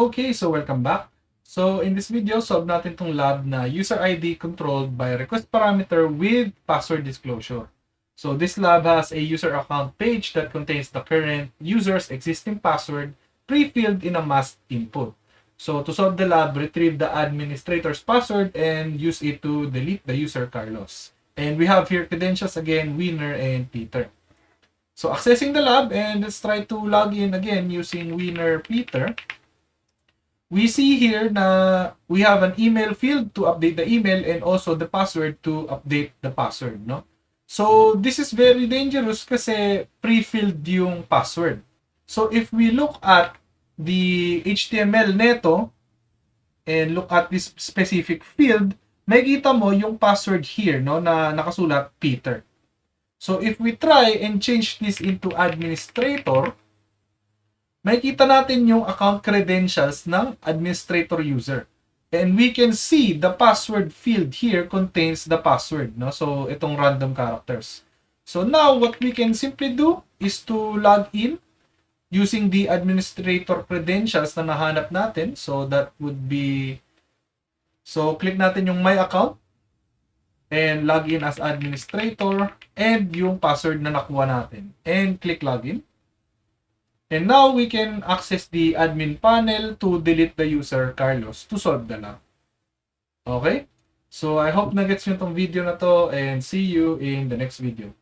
Okay, so welcome back. So in this video, solve natin tong lab na user ID controlled by request parameter with password disclosure. So this lab has a user account page that contains the current user's existing password pre-filled in a masked input. So to solve the lab, retrieve the administrator's password and use it to delete the user Carlos. And we have here credentials again, Winner and Peter. So accessing the lab, and let's try to log in again using Winner Peter. We see here na we have an email field to update the email and also the password to update the password, no? So this is very dangerous kasi pre-filled yung password. So if we look at the HTML neto and look at this specific field, makikita mo yung password here, no, na nakasulat Peter. So if we try and change this into administrator, makikita natin yung account credentials ng administrator user. And we can see the password field here contains the password, no? So itong random characters. So now what we can simply do is to log in using the administrator credentials na nahanap natin. So that would be, so click natin yung my account and log in as administrator and yung password na nakuha natin. And click login. And now we can access the admin panel to delete the user Carlos to solve the lab. Okay? So I hope na gets nyo tong video na to and see you in the next video.